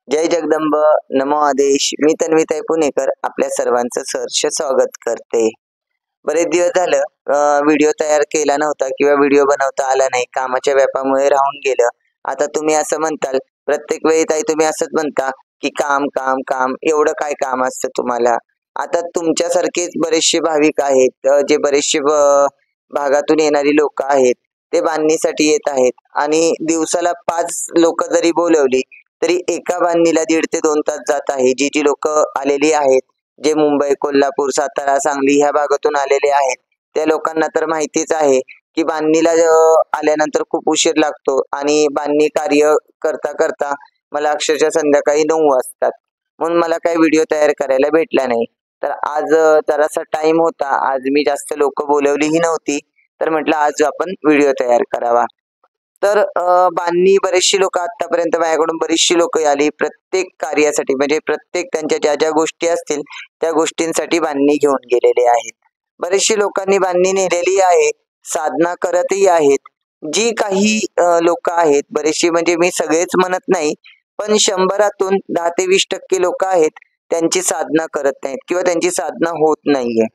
जय जगदंब, नमो आदेश. मी तन्वीताई पुणेकर आपल्या सर्वांचं सहर्ष स्वागत करते. बरेच दिवस झालं व्हिडिओ तयार केला नव्हता किंवा व्हिडिओ बनवता आला नाही. कामाच्या व्यापामुळे राहून गेलं. आता तुम्ही असं म्हणताल, प्रत्येक वेळी ताई तुम्ही असंच म्हणता, की काम, काम, काम. एवढं काय काम असतं तुम्हाला? आता तुमच्यासारखेच बरेचसे भाविक आहेत, जे बरेचसे भागातून येणारी लोकं आहेत, ते बांधणीसाठी येत आहेत आणि दिवसाला 5 लोकं जरी बोलवली, तरी एका बांधणीला 1.5 ते 2 तास जात आहे. जी लोकं आलेली आहेत, जे मुंबई, कोल्हापूर, सातारा, सांगली ह्या भागातून आलेले आहेत, त्या लोकांना तर माहितीच आहे, की बांधणीला आल्यानंतर खूप उशीर लागतो आणि बांधणी कार्य करता करता मला अक्षरशः संध्याकाळी 9 वाजतात. म्हणून मला काही व्हिडिओ तयार करायला भेटला नाही. तर आज जरासा टाईम होता. आज मी जास्त लोकं बोलवलीही नव्हती. तर म्हटलं आज आपण व्हिडिओ तयार करावा. तर बांधणी बरेचशी लोकं आत्तापर्यंत माझ्याकडून बरीचशी लोकं आली. प्रत्येक कार्यासाठी म्हणजे प्रत्येक त्यांच्या ज्या गोष्टी असतील त्या गोष्टींसाठी बांधणी घेऊन गेलेले आहेत. बरेचशी लोकांनी बांधणी नेलेली आहे. साधना करतही आहेत. जी काही लोकं आहेत बरेचशी म्हणजे मी सगळेच म्हणत नाही, पण 100तून 10 ते 20% लोकं आहेत, त्यांची साधना करत नाहीत किंवा त्यांची साधना होत नाहीये.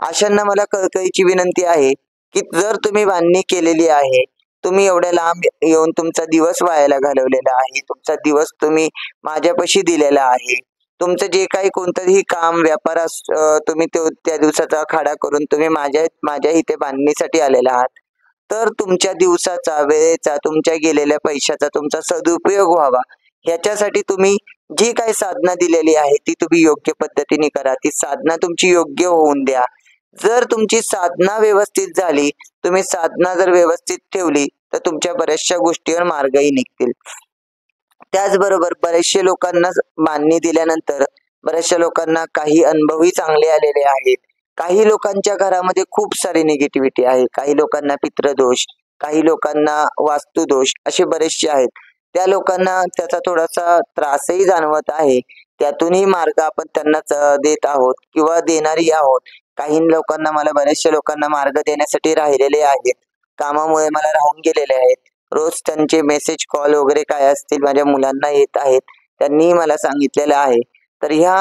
अशांना मला कळकळीची विनंती आहे, की जर तुम्ही बांधणी केलेली आहे, तुम्ही एवढ्या लांब येऊन तुमचा दिवस वायाला घालवलेला आहे. तुमचा दिवस तुम्ही माझ्यापाशी दिलेला आहे. तुमचं जे काही कोणतंही काम, व्यापार तुम्ही त्या दिवसाचा आखाडा करून तुम्ही माझ्या इथे बांधणीसाठी आलेला आहात. तर तुमच्या दिवसाचा, वेळेचा, तुमच्या गेलेल्या पैशाचा तुमचा सदुपयोग व्हावा, ह्याच्यासाठी तुम्ही जी काही साधना दिलेली आहे, ती तुम्ही योग्य पद्धतीने करा. ती साधना तुमची योग्य होऊन द्या. जर तुमची साधना व्यवस्थित झाली, तुम्ही साधना जर व्यवस्थित ठेवली, तर तुमच्या बऱ्याचशा गोष्टीवर मार्गही निघतील. त्याचबरोबर बरेचशे लोकांना बांधणी दिल्यानंतर बऱ्याचशा लोकांना काही अनुभवही चांगले आलेले आहेत. काही लोकांच्या घरामध्ये खूप सारी निगेटिव्हिटी आहे. काही लोकांना पितृदोष, काही लोकांना वास्तुदोष असे बरेचसे आहेत. त्या लोकांना त्याचा थोडासा त्रासही जाणवत आहे. त्यातूनही मार्ग आपण त्यांना देत आहोत किंवा देणारही आहोत. काही लोकांना मला बऱ्याचशा लोकांना मार्ग देण्यासाठी राहिलेले आहेत. कामामुळे मला राहून गेलेले आहेत. रोज त्यांचे मेसेज, कॉल वगैरे काय असतील माझ्या मुलांना येत आहेत. त्यांनीही मला सांगितलेलं आहे. तर ह्या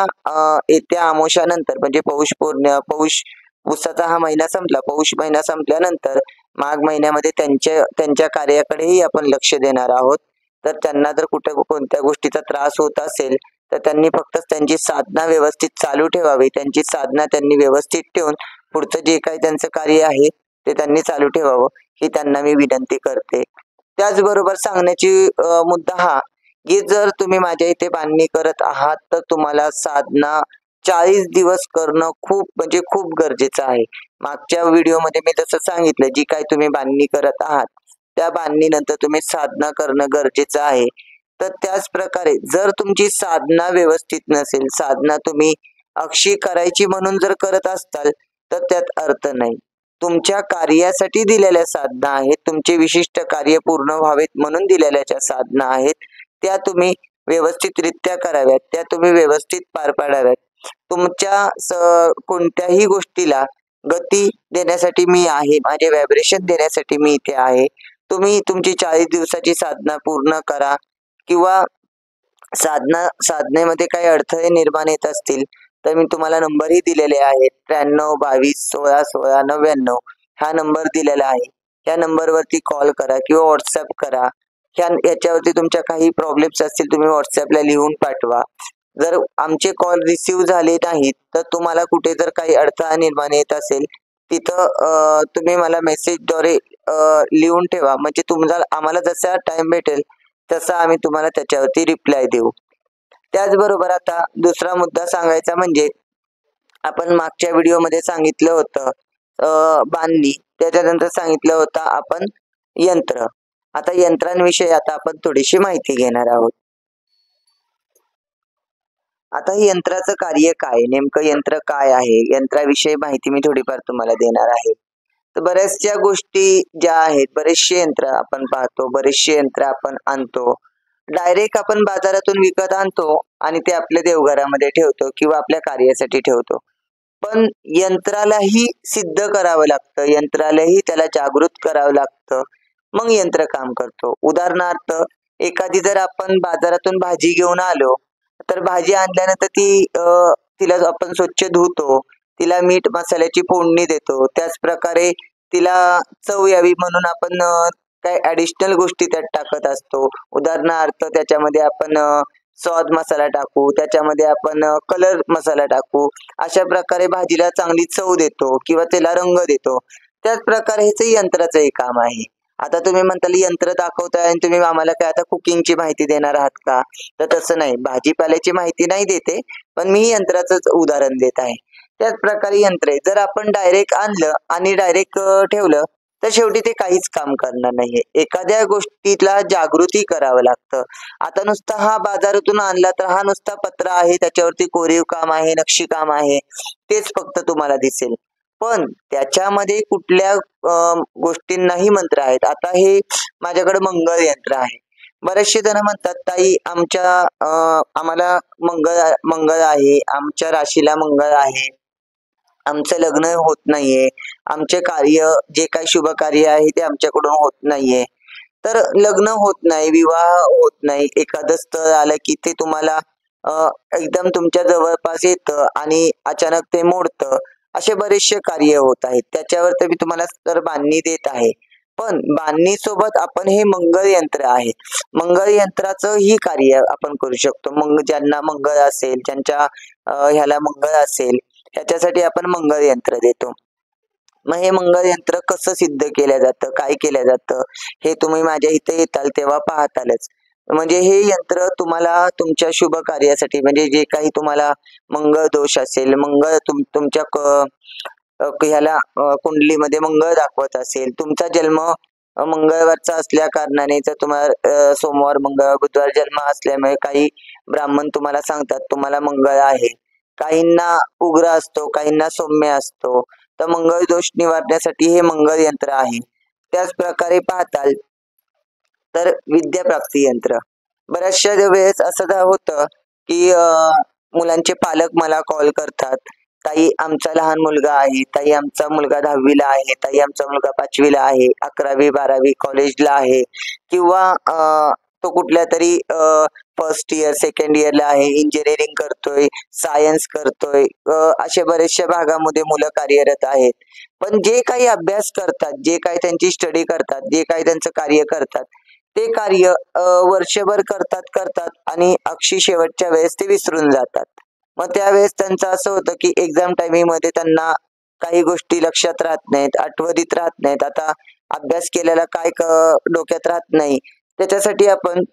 येत्या अमावास्येनंतर म्हणजे पौष उसाचा हा महिना संपला. पौष महिना संपल्यानंतर माघ महिन्यामध्ये त्यांच्या कार्याकडेही आपण लक्ष देणार आहोत. तर त्यांना जर कोणत्या गोष्टीचा त्रास होत असेल, तर त्यांनी फक्त त्यांची साधना व्यवस्थित चालू ठेवावी. त्यांची साधना त्यांनी व्यवस्थित ठेवून पुढचं जे काही त्यांचं कार्य आहे ते त्यांनी चालू ठेवावं, ही त्यांना मी विनंती करते. त्याचबरोबर सांगण्याची मुद्दा हा, की जर तुम्ही माझ्या इथे बांधणी करत आहात, तर तुम्हाला साधना 40 दिवस करणं खूप म्हणजे खूप गरजेचं आहे. मागच्या व्हिडिओमध्ये मी जसं सांगितलं, जी काही तुम्ही बांधणी करत आहात, त्या बांधणीनंतर तुम्ही साधना करणं गरजेचं आहे. तर त्याच प्रकारे जर तुमची साधना व्यवस्थित नसेल, साधना तुम्ही अक्षी करायची म्हणून जर करत असताल, तर त्यात अर्थ नाही. तुमच्या कार्यासाठी दिलेल्या साधना आहेत. तुमचे विशिष्ट कार्य पूर्ण व्हावेत म्हणून दिलेल्या ज्या साधना आहेत, त्या तुम्ही व्यवस्थितरित्या कराव्यात. त्या तुम्ही व्यवस्थित पार पाडाव्यात. तुमच्या कोणत्याही गोष्टीला गती देण्यासाठी मी आहे. माझे व्हायब्रेशन देण्यासाठी मी इथे आहे. तुम्ही तुमची 40 दिवसाची साधना पूर्ण करा किंवा साधनेमध्ये काही अडथळे निर्माण येत असतील, तर मी तुम्हाला नंबरही दिलेले आहेत. 93 22 16 16 99 हा नंबर दिलेला आहे. या नंबरवरती कॉल करा किंवा व्हॉट्सअप करा. याच्यावरती तुमच्या काही प्रॉब्लेम्स असतील तुम्ही व्हॉट्सअपला लिहून पाठवा. जर आमचे कॉल रिसीव्ह झाले नाहीत, तर तुम्हाला कुठे जर काही अडथळा निर्माण येत असेल, तिथं तुम्ही मला मेसेजद्वारे लिहून ठेवा. म्हणजे आम्हाला जसा टाइम भेटेल तसा आम्ही तुम्हाला त्याच्यावरती रिप्लाय देऊ. त्याचबरोबर आता दुसरा मुद्दा सांगायचा म्हणजे, आपण मागच्या व्हिडिओमध्ये सांगितलं होतं बांधणी, त्याच्यानंतर सांगितलं होतं आपण यंत्र. आता यंत्रांविषयी आता आपण थोडीशी माहिती घेणार आहोत. आता हे यंत्राचं कार्य काय, नेमकं यंत्र काय आहे, यंत्राविषयी माहिती मी थोडीफार तुम्हाला देणार आहे. तर बऱ्याचशा गोष्टी ज्या आहेत, बरेचसे यंत्र आपण पाहतो, बरेचसे यंत्र आपण आणतो. डायरेक्ट आपण बाजारातून विकत आणतो आणि ते आपल्या देवघरामध्ये ठेवतो किंवा आपल्या कार्यासाठी ठेवतो. पण यंत्रालाही सिद्ध करावं लागतं, यंत्रालाही त्याला जागृत करावं लागतं, मग यंत्र काम करतो. उदाहरणार्थ, एखादी जर आपण बाजारातून भाजी घेऊन आलो, तर भाजी आणल्यानंतर तिला आपण स्वच्छ धुतो. तिला मीठ मसाल्याची फोडणी देतो. त्याचप्रकारे तिला चव यावी म्हणून आपण काही ॲडिशनल गोष्टी त्यात टाकत असतो. उदाहरणार्थ त्याच्यामध्ये आपण स्वाद मसाला टाकू, त्याच्यामध्ये आपण कलर मसाला टाकू. अशा प्रकारे भाजीला चांगली चव देतो किंवा त्याला रंग देतो. त्याच प्रकारे ह्याचं यंत्राचंही काम आहे. आता तुम्ही म्हणताल यंत्र दाखवताय आणि तुम्ही आम्हाला काय आता कुकिंगची माहिती देणार आहात का? तर तसं नाही. भाजीपाल्याची माहिती नाही देते, पण मी यंत्राचंच उदाहरण देत आहे. त्याच प्रकारे यंत्र आहे. जर आपण डायरेक्ट आणलं आणि डायरेक्ट ठेवलं, तर शेवटी ते काहीच काम करणार नाहीये. एखाद्या गोष्टीला जागृती करावं लागतं. आता नुसता हा बाजारातून आणला तर हा नुसता पत्रा आहे, त्याच्यावरती कोरीव काम आहे, नक्षीकाम आहे, तेच फक्त तुम्हाला दिसेल. पण त्याच्यामध्ये कुठल्या गोष्टींनाही मंत्र आहेत. आता हे माझ्याकडे मंगळ यंत्र आहे. बरेचसे जण म्हणतात, "ताई आम्हाला मंगळ मंगळ आहे, आमच्या राशीला मंगळ आहे, आमचं लग्न होत नाहीये, आमचे कार्य जे काही शुभ कार्य आहे ते आमच्याकडून होत नाहीये." तर लग्न होत नाही, विवाह होत नाही, एखादं स्थळ आलं की ते तुम्हाला एकदम तुमच्या जवळपास येतं आणि अचानक ते मोडतं. असे बरेचसे कार्य होत आहेत. त्याच्यावर तर मी तुम्हाला तर बांधणी देत आहे. पण बांधणीसोबत आपण हे मंगळ यंत्र आहे. मंगळ यंत्राचं ही कार्य आपण करू शकतो. ज्यांना मंगळ असेल, ज्यांच्या ह्याला मंगळ असेल, ह्याच्यासाठी आपण मंगळ यंत्र देतो. मग हे मंगळ यंत्र कसं सिद्ध केलं जातं, काय केलं जातं, हे तुम्ही माझ्या इथे येताल तेव्हा पाहतालच. म्हणजे हे यंत्र तुम्हाला तुमच्या शुभ कार्यासाठी म्हणजे जे काही तुम्हाला मंगळ दोष असेल, मंगळ तुमच्या ह्याला कुंडलीमध्ये मंगळ दाखवत असेल, तुमचा जन्म मंगळवारचा असल्या कारणाने जर तुम्हाला सोमवार, मंगळवार, बुधवार जन्म असल्यामुळे काही ब्राह्मण तुम्हाला सांगतात तुम्हाला मंगळ आहे. काहींना उग्र असतो, काहींना सौम्य असतो. तर मंगळ दोष निवारण्यासाठी हे मंगळ यंत्र आहे. त्याच प्रकारे पाहताल तर विद्या प्राप्ती यंत्र. बऱ्याचशा वेळेस असं होतं की मुलांचे पालक मला कॉल करतात. ताई आमचा लहान मुलगा आहे, ताई आमचा मुलगा 10वीला आहे, ताई आमचा मुलगा 5वीला आहे, 11वी 12वी कॉलेजला आहे किंवा तो कुठल्यातरी फर्स्ट इयर, सेकंड इयरला आहे, इंजिनिअरिंग करतोय, सायन्स करतोय. अशा बऱ्याचशा भागामध्ये मुलं कार्यरत आहेत. पण जे काही अभ्यास करतात, जे काही त्यांची स्टडी करतात, जे काही त्यांचं कार्य करतात, ते कार्य वर्षभर करतात आणि अगदी शेवटच्या वेळेस ते विसरून जातात. मग त्यावेळेस त्यांचं असं होतं की एक्झाम टायमिंगमध्ये त्यांना काही गोष्टी लक्षात राहत नाहीत, आठवणीत राहत नाहीत. आता अभ्यास केलेला काय डोक्यात राहत नाही. त्याच्यासाठी आपण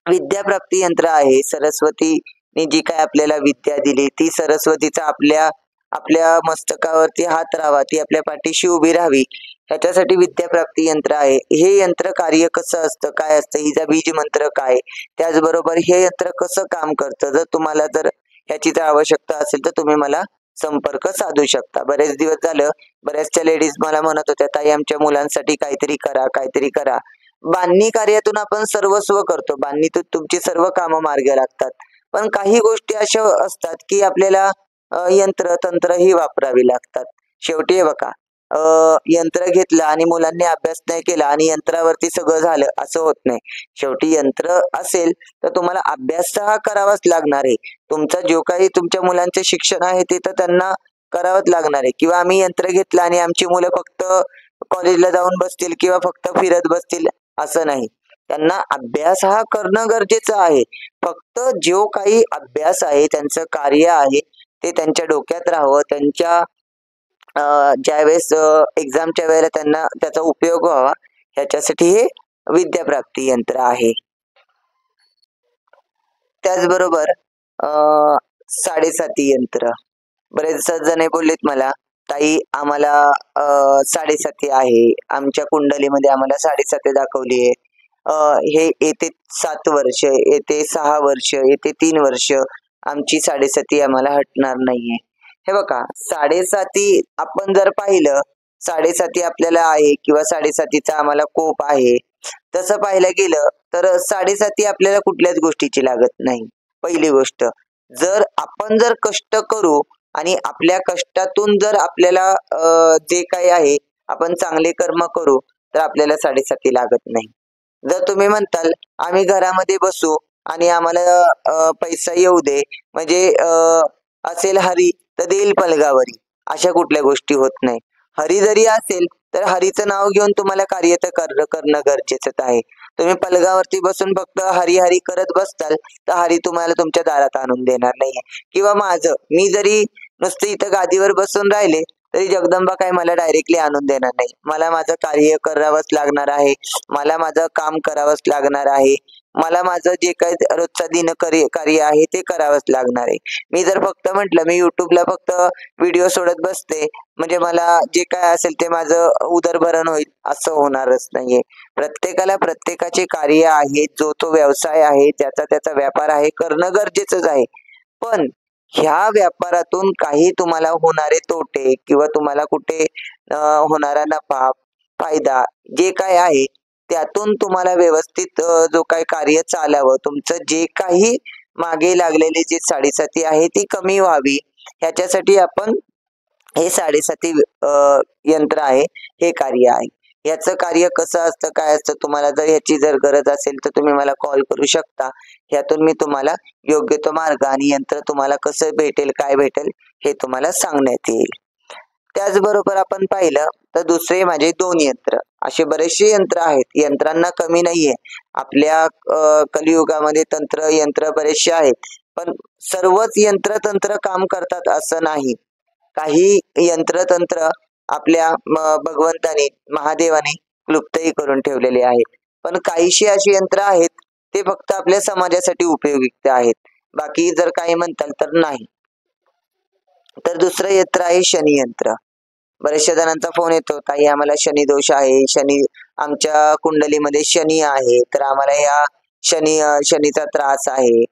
विद्या प्राप्ती यंत्र आहे. सरस्वतीने जी काही आपल्याला विद्या दिली, ती सरस्वतीचा आपल्या आपल्या मस्तकावरती हात राहावा, ती आपल्या पाठीशी उभी राहावी, ह्याच्यासाठी विद्या प्राप्ती यंत्र आहे. हे यंत्र कार्य कसं असतं, काय असतं, हिचा बीज मंत्र काय, त्याचबरोबर हे यंत्र कसं काम करतं, जर ह्याची जर आवश्यकता असेल तर तुम्ही मला संपर्क साधू शकता. बरेच दिवस झालं बऱ्याचशा लेडीज मला म्हणत होत्या, ताई आमच्या मुलांसाठी काहीतरी करा, काहीतरी करा. बांधणी कार्यातून आपण सर्वस्व करतो. बांधणीतून तुमची सर्व कामं मार्गी लागतात. पण काही गोष्टी अशा असतात की आपल्याला यंत्र तंत्रही वापरावी लागतात. शेवटी हे बघा, यंत्र घेतलं आणि मुलांनी अभ्यास नाही केला आणि यंत्रावरती सगळं झालं असं होत नाही. शेवटी यंत्र असेल तर तुम्हाला अभ्यास हा करावाच लागणार आहे. तुमचा जो काही तुमच्या मुलांचे शिक्षण आहे ते तर त्यांना करावंच लागणार आहे. किंवा आम्ही यंत्र घेतलं आणि आमची मुलं फक्त कॉलेजला जाऊन बसतील किंवा फक्त फिरत बसतील असं नाही. त्यांना अभ्यास हा करणं गरजेचं आहे. फक्त जो काही अभ्यास आहे, त्यांचं कार्य आहे, ते त्यांच्या डोक्यात राहावं. त्यांच्या ज्यावेळेस एक्झामच्या वेळेला त्यांना त्याचा उपयोग व्हावा, ह्याच्यासाठी हे विद्या प्राप्ती यंत्र आहे. त्याचबरोबर अ, 7.5 यंत्र. बरेच जण बोललेत मला, ताई आम्हाला 7.5 आहे. आमच्या कुंडलीमध्ये आम्हाला 7.5 दाखवली आहे. हे येते 7 वर्ष, येते 6 वर्ष, येते 3 वर्ष आमची 7.5 आम्हाला हटणार नाहीये. हे बघा 7.5 आपण जर पाहिलं 7.5 आपल्याला आहे किंवा 7.5चा आम्हाला कोप आहे. तसं पाहायला गेलं तर 7.5 आपल्याला कुठल्याच गोष्टीची लागत नाही. पहिली गोष्ट, जर आपण कष्ट करू आणि आपल्या कष्टातून जर आपल्याला जे काही आहे आपण चांगले कर्म करू तर आपल्याला 7.5 लागत नाही. जर तुम्ही म्हणताल आम्ही घरामध्ये बसू आणि आम्हाला पैसा येऊ दे, म्हणजे असेल हरी तर देईल पलगावरी, अशा कुठल्या गोष्टी होत नाही. हरी जरी असेल तर हरीचं नाव घेऊन तुम्हाला कार्य तर करणं गरजेचंच आहे. तुम्ही पलंगावरती बसून फक्त हरी हरी करत बसताल तर हरी तुम्हाला तुमच्या दारात आणून देणार नाहीये. किंवा मी जरी नुसतं इथं गादीवर बसून राहिले तरी जगदंबा काय मला डायरेक्टली आणून देणार नाही. मला माझं कार्य करावंच लागणार आहे. मला माझं काम करावंच लागणार आहे. मला माझं जे काही रोजचा कार्य आहे ते करावंच लागणार आहे. मी जर फक्त म्हटलं मी YouTubeला फक्त व्हिडिओ सोडत बसते म्हणजे मला जे काय असेल ते माझं उदरभरण होईल असं होणारच नाहीये. प्रत्येकाला प्रत्येकाचे कार्य आहे, जो तो व्यवसाय आहे, त्याचा त्याचा व्यापार आहे, करणं गरजेचंच आहे. पण ह्या व्यापारातून काही तुम्हाला होणारे तोटे किंवा तुम्हाला कुठे होणारा नफा, फायदा जे काय आहे त्यातून तुम्हाला व्यवस्थित जो काही कार्य चालावं, तुमचं जे काही मागे लागलेली जी साडेसाती आहे ती कमी व्हावी, ह्याच्यासाठी आपण हे साडेसाती यंत्र आहे, हे कार्य आहे. याचं कार्य कसं असतं, काय असतं, तुम्हाला जर ह्याची गरज असेल तर तुम्ही मला कॉल करू शकता. ह्यातून मी तुम्हाला योग्य तो मार्ग आणि यंत्र तुम्हाला कसं भेटेल, काय भेटेल हे तुम्हाला सांगण्यात येईल. त्याचबरोबर आपण पाहिलं तर दुसरे माझे 2 यंत्र. असे बरेचसे यंत्र आहेत. यंत्रांना कमी नाहीये. आपल्या कलियुगामध्ये यंत्र बरेचसे आहेत. पण सर्वच यंत्र-तंत्र काम करतात असं नाही. काही यंत्र-तंत्र आपल्या भगवंताने, महादेवाने क्लुप्तही करून ठेवलेले आहेत. पण काहीशी अशी यंत्र आहेत, ते फक्त आपल्या समाजासाठी उपयुक्त आहेत. बाकी जर काही म्हणताल तर नाही. तर दुसरं यंत्र आहे शनी यंत्र. बऱ्याचशा जणांचा फोन येतो, ताई आम्हाला शनी दोष आहे, आमच्या कुंडलीमध्ये शनी आहे, तर आम्हाला या शनीचा त्रास आहे.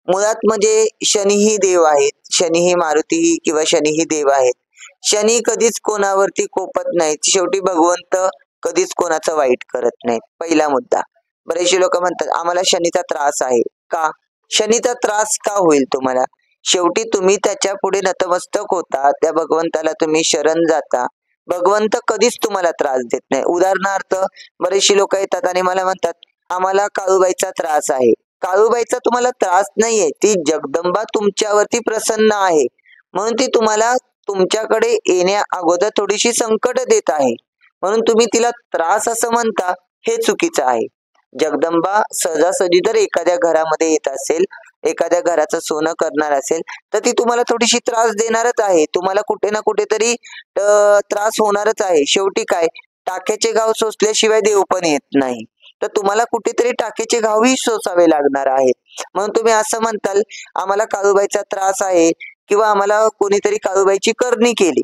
मुळात म्हणजे शनी ही देव आहेत, शनी ही मारुती किंवा शनी ही देव आहेत. शनी कधीच कोणावरती कोपत नाहीत. शेवटी भगवंत कधीच कोणाचं वाईट करत नाहीत. पहिला मुद्दा. बरेचसे लोक म्हणतात आम्हाला शनीचा त्रास आहे. का? शनीचा त्रास का होईल तुम्हाला? शेवटी तुम्ही त्याच्या पुढे नतमस्तक होता, त्या भगवंताला तुम्ही शरण जाता. भगवंत कधीच तुम्हाला त्रास देत नाही. उदाहरणार्थ बरेचशी लोक येतात आणि मला म्हणतात, आम्हाला काळूबाईचा त्रास आहे. काळूबाईचा तुम्हाला त्रास नाहीये, ती जगदंबा तुमच्यावरती प्रसन्न आहे. म्हणून ती तुम्हाला तुमच्याकडे येण्या अगोदर थोडीशी संकट देत आहे. म्हणून तुम्ही तिला त्रास असं म्हणता, हे चुकीचं आहे. जगदंबा सहजासहजी जर एखाद्या घरामध्ये येत असेल, एखाद्या घराचं सोनं करणार असेल तर ती तुम्हाला थोडीशी त्रास देणारच आहे. तुम्हाला कुठे ना कुठेतरी त्रास होणारच आहे. शेवटी काय, टाक्याचे घाव सोसल्याशिवाय देव पण येत नाही. तर तुम्हाला कुठेतरी टाक्याचे घावही सोसावे लागणार आहेत. म्हणून तुम्ही असं म्हणताल आम्हाला काळूबाईचा त्रास आहे किंवा आम्हाला कोणीतरी काळूबाईची करणी केली.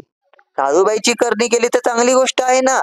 काळूबाईची करणी केली तर चांगली गोष्ट आहे ना.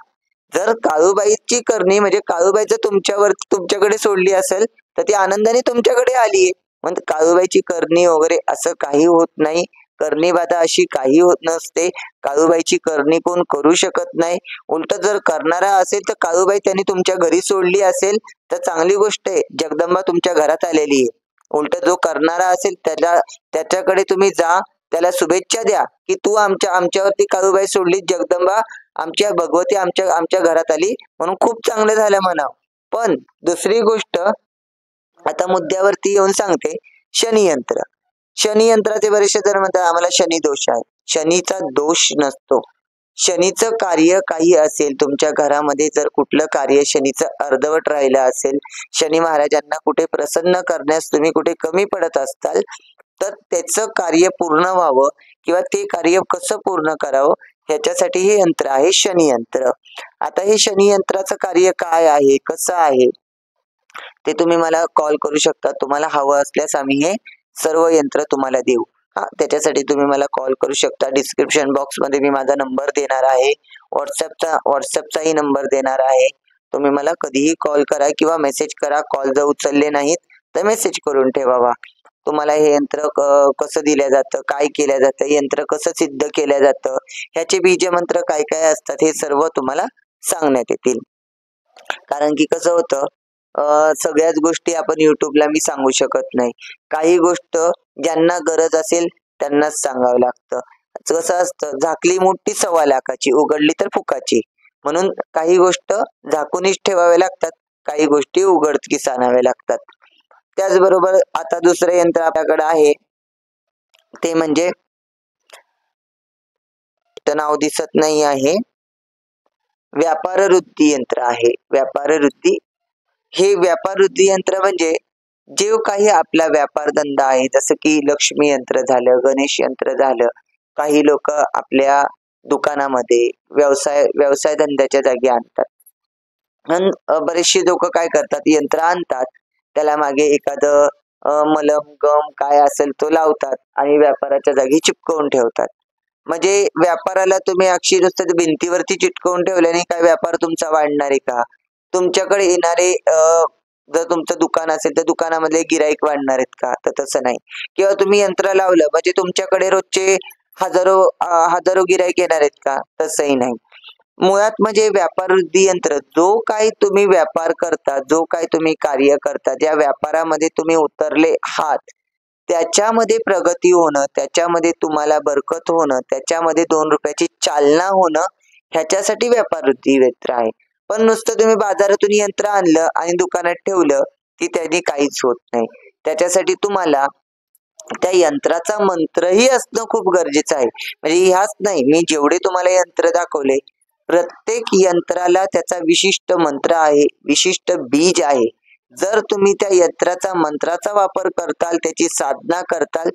जर काळूबाईची करणी म्हणजे काळूबाई जर तुमच्याकडे सोडली असेल तर ती आनंदाने तुमच्याकडे आलीये. म्हणजे काळूबाईची करणी वगैरे असं काही होत नाही. करणी बाधा अशी काही होत नसते. काळूबाईची करणी कोण करू शकत नाही. उलट जर करणारा असेल तर काळूबाई त्यांनी तुमच्या घरी सोडली असेल तर चांगली गोष्ट आहे. जगदंबा तुमच्या घरात आलेली आहे. उलट जो करणारा असेल त्याच्याकडे तुम्ही जा, त्याला शुभेच्छा द्या की तू आमच्यावरती काळूबाई सोडली, जगदंबा आमच्या भगवती आमच्या घरात आली म्हणून खूप चांगलं झालं म्हणावं. पण दुसरी गोष्ट आता मुद्द्यावरती येऊन सांगते, शनियंत्र. शनियंत्राचे बरेचसे जण म्हणतात आम्हाला शनी दोष आहे. शनीचा दोष नसतो. शनीचं कार्य काही असेल, तुमच्या घरामध्ये जर कुठलं कार्य शनीचं अर्धवट राहिलं असेल, शनी महाराजांना कुठे प्रसन्न करण्यास तुम्ही कुठे कमी पडत असताल, तर त्याचं कार्य पूर्ण व्हावं किंवा ते कार्य कसं पूर्ण करावं ह्याच्यासाठी हे यंत्र आहे शनियंत्र. आता हे शनियंत्राचं कार्य काय आहे, कसं आहे ते तुम्ही मला कॉल करू शकता. तुम्हाला हवं असल्यास आम्ही हे सर्व यंत्र तुम्हाला देऊ. त्याच्यासाठी तुम्ही मला कॉल करू शकता. डिस्क्रिप्शन बॉक्स मध्ये मी माझा नंबर देणार आहे. व्हॉट्सअपचाही नंबर देणार आहे. तुम्ही मला कधीही कॉल करा किंवा मेसेज करा. कॉल जर उचलले नाहीत तर मेसेज करून ठेवावा. तुम्हाला हे यंत्र कसं दिलं जातं, काय केलं जातं, यंत्र कसं सिद्ध केलं जातं, ह्याचे बीजमंत्र काय काय असतात हे सर्व तुम्हाला सांगण्यात येतील. कारण की कसं होतं, सगळ्याच गोष्टी आपण युट्यूबला मी सांगू शकत नाही. काही गोष्ट ज्यांना गरज असेल त्यांनाच सांगावं लागतं. कसं असतं, झाकली मुठी 1.25 लाखाची, उघडली तर फुकाची. म्हणून काही गोष्ट झाकूनच ठेवाव्या लागतात, काही गोष्टी उघडकीस आणाव्या लागतात. त्याचबरोबर आता दुसरं यंत्र आपल्याकडे आहे ते म्हणजे नाव दिसत नाही आहे, व्यापार वृद्धी यंत्र आहे. व्यापार वृद्धी हे व्यापार वृद्धी यंत्र म्हणजे जे काही आपला व्यापार धंदा आहे, जसं की लक्ष्मी यंत्र झालं, गणेश यंत्र झालं, काही लोक आपल्या दुकानामध्ये व्यवसाय धंद्याच्या जागी आणतात. आणि बरेचशी लोक काय करतात, यंत्र आणतात, त्याला मागे एखादं मलम गम काय असेल तो लावतात आणि व्यापाराच्या जागी चिपकवून ठेवतात. म्हणजे व्यापाराला तुम्ही अक्षी नुसतं भिंतीवरती चिटकवून ठेवल्याने काय व्यापार तुमचा वाढणार आहे का? तुमच्याकडे येणारे जर तुमचं दुकान असेल तर दुकानामधले गिराईक वाढणार आहेत का? तर तसं नाही. किंवा तुम्ही यंत्र लावलं म्हणजे तुमच्याकडे रोजचे हजारो गिराईक येणार आहेत का? तसंही नाही. मुळात म्हणजे व्यापार वृद्धी यंत्र जो काही तुम्ही व्यापार करता, जो काही तुम्ही कार्य करता, ज्या व्यापारामध्ये तुम्ही उतरले आहात, त्याच्यामध्ये प्रगती होणं, त्याच्यामध्ये तुम्हाला बरकत होणं, त्याच्यामध्ये 2 रुपयाची चालना होणं, ह्याच्यासाठी व्यापार वृद्धी यंत्र आहे. पण नुसतं तुम्ही बाजारातून यंत्र आणलं आणि दुकानात ठेवलं की त्याने काहीच होत नाही. त्याच्यासाठी तुम्हाला त्या यंत्राचा मंत्रही असणं खूप गरजेचं आहे. म्हणजे ह्याच नाही, मी जेवढे तुम्हाला यंत्र दाखवले, प्रत्येक यंत्राला त्याचा विशिष्ट मंत्र आहे, विशिष्ट बीज आहे. जर तुम्ही त्या यंत्राचा मंत्राचा वापर करताल, त्याची साधना करताल,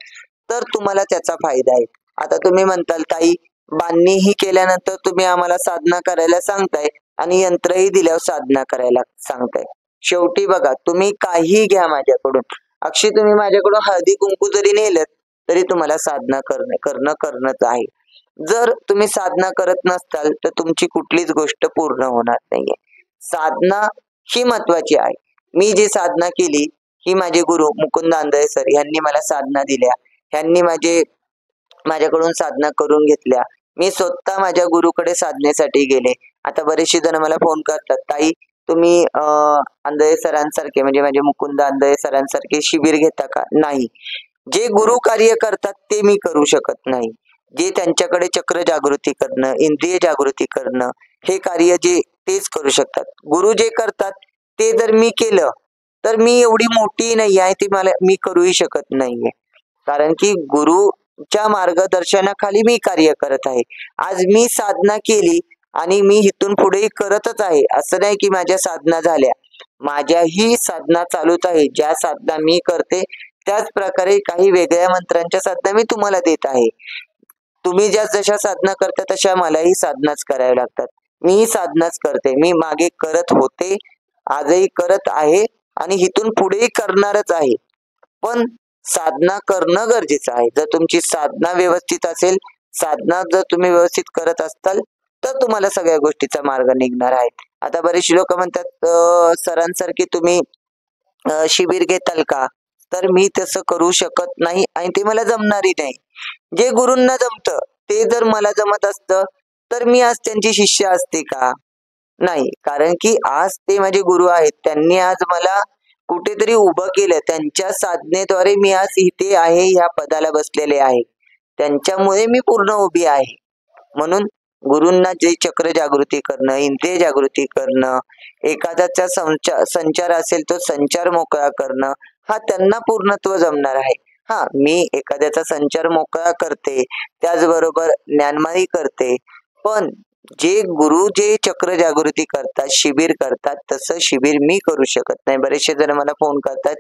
तर तुम्हाला त्याचा फायदा आहे. आता तुम्ही म्हणताल, ताई बांधणीही केल्यानंतर तुम्ही आम्हाला साधना करायला सांगताय आणि यंत्रही दिल्यावर साधना करायला सांगताय. शेवटी बघा, तुम्ही काही घ्या माझ्याकडून, अक्षी तुम्ही माझ्याकडून हळदी कुंकू जरी नेलं तरी तुम्हाला साधना करणंच आहे. जर तुम्ही साधना करत नसताल तर तुमची कुठलीच गोष्ट पूर्ण होणार नाहीये. साधना ही महत्वाची आहे. मी जी साधना केली ही माझे गुरु मुकुंद आंधळे सर यांनी मला साधना दिल्या. ह्यांनी माझ्याकडून साधना करून घेतल्या. मी स्वतः माझ्या गुरुकडे साधनेसाठी गेले. आता बरेचसे जण मला फोन करतात, ताई तुम्ही आंधळे सरांसारखे म्हणजे माझे मुकुंद आंधळे सरांसारखे शिबिर घेता का? नाही. जे गुरु कार्य करतात ते मी करू शकत नाही. जे त्यांच्याकडे चक्र जागृती करणं, इंद्रिय जागृती करणं, हे कार्य जे तेच करू शकतात. गुरु जे करतात ते जर मी केलं तर मी एवढी मोठी नाही आहे, ती मी करूही शकत नाहीये. कारण की गुरुच्या मार्गदर्शनाखाली मी कार्य करत आहे. आज मी साधना केली आणि मी इथून पुढे करतच आहे. असं नाही की माझ्या साधना झाल्या. माझ्याही साधना चालूच आहे. ज्या साधना मी करते त्याच प्रकारे काही वेगळ्या मंत्रांच्या साधना मी तुम्हाला देत आहे. तुम्ही ज्या जशा साधना करता तशा मलाही साधनाच कराव्या लागतात. मीही साधनाच करते. मी मागे करत होते, आजही करत आहे आणि इथून पुढेही करणारच आहे. पण साधना करणं गरजेचं आहे. जर तुमची साधना व्यवस्थित असेल, साधना जर तुम्ही व्यवस्थित करत असताल तर तुम्हाला सगळ्या गोष्टीचा मार्ग निघणार आहे. आता बरेचसे लोक म्हणतात सरांसारखे तुम्ही शिबिर घेताल का? तर मी तसं करू शकत नाही आणि ते मला जमणारही नाही. जे गुरूंना जमतं ते जर मला जमत असतं तर मी आज त्यांची शिष्य असते का? नाही. कारण की आज ते माझे गुरु आहेत. त्यांनी आज मला कुठेतरी उभं केलं. त्यांच्या साधनेद्वारे मी आज इथे आहे, ह्या पदाला बसलेले आहे. त्यांच्यामुळे मी पूर्ण उभी आहे. म्हणून गुरूंना जे चक्र जागृती करणं, इंद्रिय जागृती करणं, एखाद्याचा संचार असेल तो संचार मोकळा करणं, हा त्यांना पूर्णत्व जमणार आहे. हा, मी एखाद्याचा संचार मोकळा करते, त्याचबरोबर ज्ञानमाही करते. पण जे गुरु जे चक्र जागृती करतात, शिबिर करतात, तसं शिबिर मी करू शकत नाही. बरेचसे जण मला फोन करतात,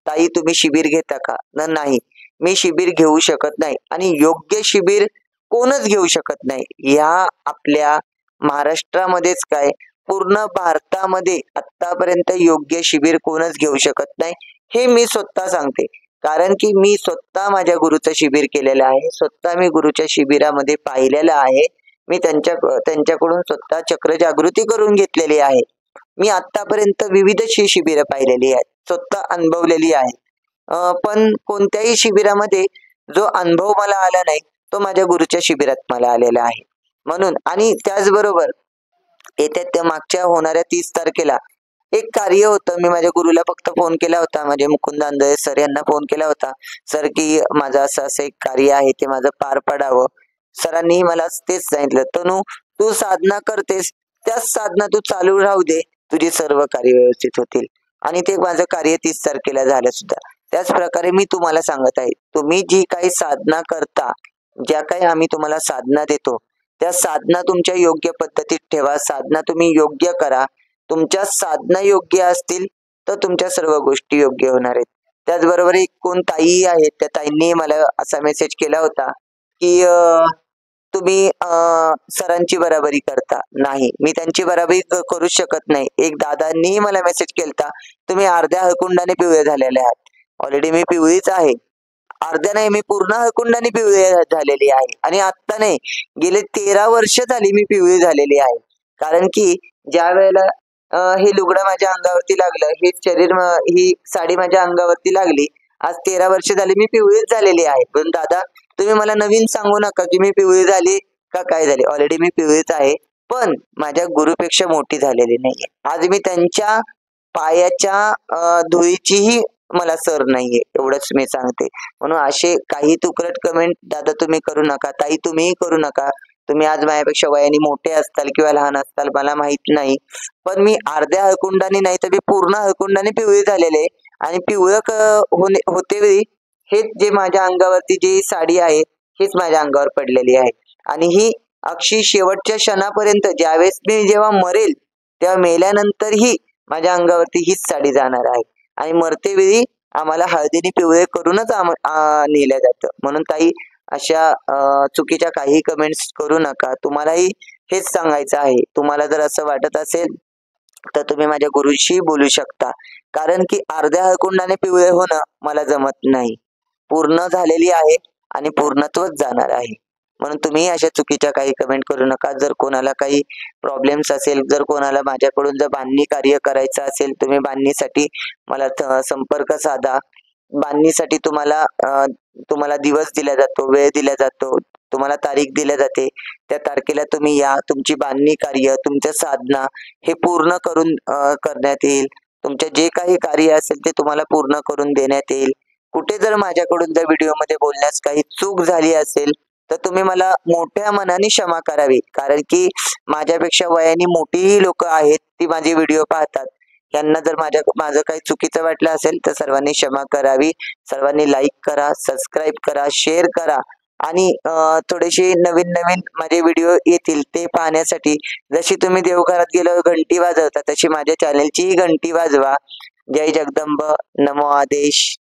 ताई तुम्ही शिबिर घेता का? नाही, मी शिबिर घेऊ शकत नाही आणि योग्य शिबिर कोणच घेऊ शकत नाही. या आपल्या महाराष्ट्रामध्येच काय, पूर्ण भारतामध्ये आतापर्यंत योग्य शिबिर कोणच घेऊ शकत नाही, हे मी स्वतः सांगते. कारण की मी स्वतः माझ्या गुरुचं शिबिर केलेलं आहे. स्वतः मी गुरुच्या शिबिरामध्ये पाहिलेलं आहे. मी त्यांच्याकडून स्वतः चक्र जागृती करून घेतलेली आहे. मी आतापर्यंत विविध शिबिरं पाहिलेली आहेत, स्वतः अनुभवलेली आहे. पण कोणत्याही शिबिरामध्ये जो अनुभव मला आला नाही तो माझ्या गुरुच्या शिबिरात मला आलेला आहे. म्हणून आणि त्याचबरोबर येत्या त्या मागच्या होणाऱ्या 30 तारखेला एक कार्य होतं. मी माझ्या गुरुला फक्त फोन केला होता, माझे मुकुंद आंधळे सर यांना फोन केला होता, सर की माझं असं एक कार्य आहे ते माझं पार पडावं. सरांनी मला तेच सांगितलं, तनू तू साधना करतेस त्याच साधना तू चालू राहू दे तुझे सर्व कार्य व्यवस्थित होतील. आणि ते माझं कार्य 30 तारखेला झालं सुद्धा. त्याच प्रकारे मी तुम्हाला सांगत आहे, तुम्ही जी काही साधना करता, ज्या काही आम्ही तुम्हाला साधना देतो, त्या साधना तुमच्या योग्य पद्धतीत ठेवा. साधना तुम्ही योग्य करा. तुमच्या साधना योग्य असतील, तर तुमच्या सर्व गोष्टी योग्य होणार आहेत. त्याचबरोबर एक कोण ताई आहेत, त्या ताईंनी मला असा मेसेज केला होता, की तुम्ही सरांची बराबरी करता. नाही, मी त्यांची बराबरी करूच शकत नाही. एक दादांनीही मला मेसेज केलता, तुम्ही अर्ध्या हळकुंडाने पिवळे झालेले आहात. ऑलरेडी मी पिवळीच आहे. अर्ध्या नाही, मी पूर्ण हळकुंडाने पिवळी झालेली आहे. आणि आत्ता नाही, गेले 13 वर्ष झाली मी पिवळी झालेली आहे. कारण की ज्या वेळेला हे लुगडं माझ्या अंगावरती लागलं, हे ही साडी माझ्या अंगावरती लागली, आज 13 वर्ष झाली मी पिवळीच झालेली आहे. पण दादा, तुम्ही मला नवीन सांगू नका की मी पिवळी झाली का काय झाली. ऑलरेडी मी पिवळीच आहे, पण माझ्या गुरुपेक्षा मोठी झालेली नाहीये. आज मी त्यांच्या पायाच्या धुळीचीही मला सर नाहीये, एवढंच मी सांगते. म्हणून असे काही तुकरट कमेंट दादा तुम्ही करू नका, ताई तुम्हीही करू नका. तुम्ही आज माझ्यापेक्षा वयाने मोठे असताल किंवा लहान असताल मला माहित नाही, पण मी अर्ध्या हळकुंडाने नाही तर मी पूर्ण हळकुंडाने पिवळी झालेले. आणि पिवळं होते वेळी हेच जे माझ्या अंगावरती जी साडी आहे, हीच माझ्या अंगावर पडलेली आहे. आणि ही अक्षी शेवटच्या क्षणापर्यंत, ज्यावेळेस मी जेव्हा मरेल, तेव्हा मेल्यानंतरही माझ्या अंगावरती हीच साडी जाणार आहे. आणि मरतेवेळी आम्हाला हळदीने पिवळे करूनच नेलं जातं. म्हणून ताई, अशा चुकीच्या काही कमेंट्स करू नका. तुम्हालाही हेच सांगायचं आहे. तुम्हाला जर असं वाटत असेल, तर तुम्ही माझ्या गुरुशी बोलू शकता. कारण की अर्ध्या हळकुंडाने पिवळे होणं मला जमत नाही. पूर्ण झालेली आहे आणि पूर्णत्वच जाणार आहे. म्हणून तुम्ही अशा चुकीच्या काही कमेंट करू नका. जर कोणाला काही प्रॉब्लेम्स असेल, जर कोणाला माझ्याकडून जर बांधणी कार्य करायचं असेल, तुम्ही बांधणीसाठी मला संपर्क साधा. बांधणीसाठी तुम्हाला दिवस दिला जातो, वेळ दिला जातो, तुम्हाला तारीख दिली जाते. त्या तारखेला तुम्ही या. तुमची बांधणी कार्य, तुमच्या साधना हे पूर्ण करून करण्यात येईल. तुमचे जे काही कार्य असेल ते तुम्हाला पूर्ण करून देण्यात येईल. कुठे जर माझ्याकडून जर व्हिडिओमध्ये बोलण्यास काही चूक झाली असेल, तर तुम्ही मला मोठ्या मनाने क्षमा करावी. कारण की माझ्यापेक्षा वयाने मोठीही लोक आहेत, ती माझे व्हिडिओ पाहतात. यांना जर माझं काही चुकीचं वाटलं असेल तर सर्वांनी क्षमा करावी. सर्वांनी लाईक करा, सबस्क्राईब करा, शेअर करा. आणि थोडेसे नवीन नवीन माझे व्हिडिओ येतील ते पाहण्यासाठी, जशी तुम्ही देवघरात गेल्यावर घंटी वाजवता, तशी माझ्या चॅनेलचीही घंटी वाजवा. जय जगदंब. नमो आदेश.